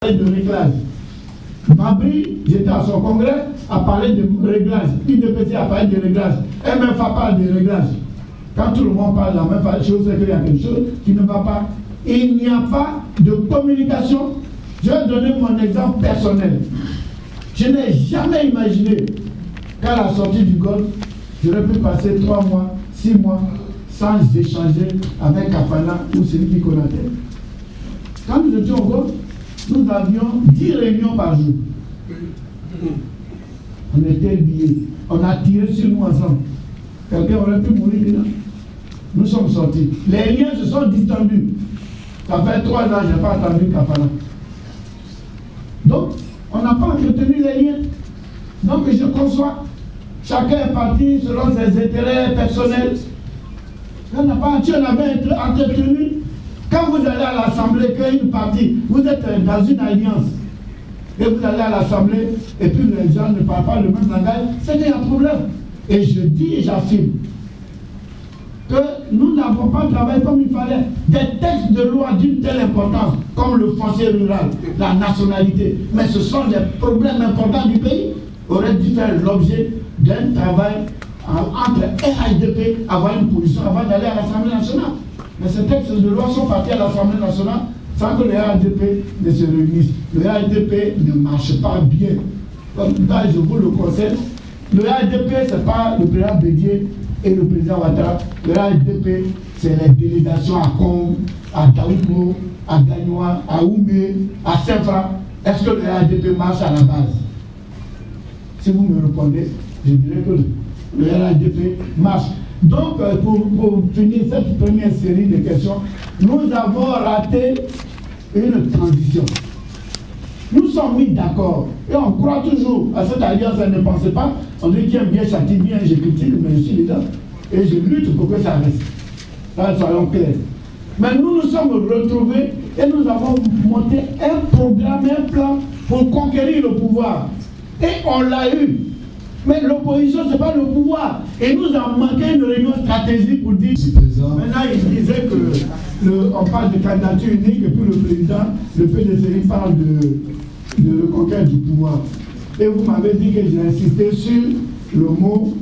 de réglage. Mabri, j'étais à son congrès, a parlé de réglage. UDPC a parlé de réglage. MFA parle de réglage. Quand tout le monde parle de la même chose, c'est qu'il y a quelque chose qui ne va pas. Il n'y a pas de communication. Je vais donner mon exemple personnel. Je n'ai jamais imaginé qu'à la sortie du Golfe, j'aurais pu passer 3 mois, 6 mois sans échanger avec Kafana ou celui qui connaissait. Quand nous étions au Golfe, nous avions 10 réunions par jour. On était liés. On a tiré sur nous ensemble. Quelqu'un aurait pu mourir là. Nous sommes sortis. Les liens se sont distendus. Ça fait 3 ans que je n'ai pas entendu Kafana. Donc, on n'a pas entretenu les liens. Donc, je conçois. Chacun est parti selon ses intérêts personnels. On n'a pas entretenu. Quand vous allez à l'Assemblée, qu'une partie, vous êtes dans une alliance, et vous allez à l'Assemblée, et puis les gens ne parlent pas le même langage, c'est qu'il y a un problème. Et je dis et j'affirme que nous n'avons pas travaillé comme il fallait. Des textes de loi d'une telle importance, comme le foncier rural, la nationalité, mais ce sont des problèmes importants du pays, auraient dû faire l'objet d'un travail entre RHDP, avoir une position avant d'aller à l'Assemblée nationale. Mais ces textes de loi sont partis à l'Assemblée nationale sans que le RHDP ne se réunisse. Le RHDP ne marche pas bien. Comme ça, je vous le conseille. Le RHDP, ce n'est pas le président Bédié et le président Ouattara. Le RHDP, c'est les délégations à Kong, à Taouko, à Gagnoa, à Oumé, à Sefra. Est-ce que le RHDP marche à la base? Si vous me répondez, je dirais que le RHDP marche. Donc, pour finir cette première série de questions, nous avons raté une transition. Nous sommes mis d'accord et on croit toujours à cette alliance. Elle ne pensait pas. On dit qui aime bien châtie bien, je critique, mais je suis dedans et je lutte pour que ça reste. Là, soyons clairs. Mais nous nous sommes retrouvés et nous avons monté un programme, un plan pour conquérir le pouvoir. Et on l'a eu. Mais l'opposition, ce n'est pas le pouvoir. Et nous avons manqué une réunion stratégique pour dire. Maintenant, il disait qu'on parle de candidature unique et puis le président, le PDCI parle de reconquête du pouvoir. Et vous m'avez dit que j'ai insisté sur le mot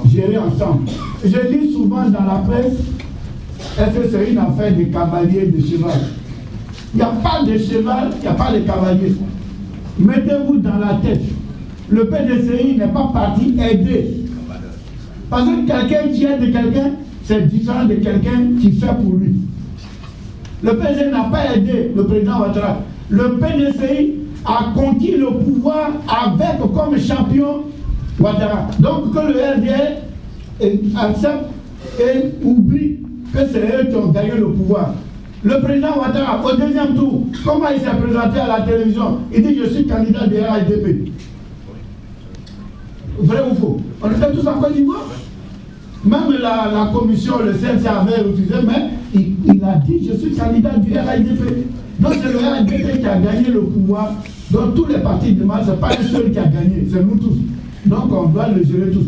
gérer ensemble. Je dis souvent dans la presse, est-ce que c'est une affaire de cavalier et de cheval? Il n'y a pas de cheval, il n'y a pas de cavalier. Mettez-vous dans la tête. Le PDCI n'est pas parti aider. Parce que quelqu'un qui aide quelqu'un, c'est différent de quelqu'un qui fait pour lui. Le PDCI n'a pas aidé le président Ouattara. Le PDCI a conquis le pouvoir avec comme champion Ouattara. Donc que le RDR accepte et oublie que c'est eux qui ont gagné le pouvoir. Le président Ouattara, au deuxième tour, comment il s'est présenté à la télévision? Il dit je suis candidat de RHDP. Vrai ou faux? On était tous en Côte d'Ivoire. Même la commission, le CNC avait refusé, mais il a dit je suis candidat du RHDP. Donc c'est le RHDP qui a gagné le pouvoir. Donc tous les partis de mal, ce n'est pas un seul qui a gagné, c'est nous tous. Donc on doit le gérer tous.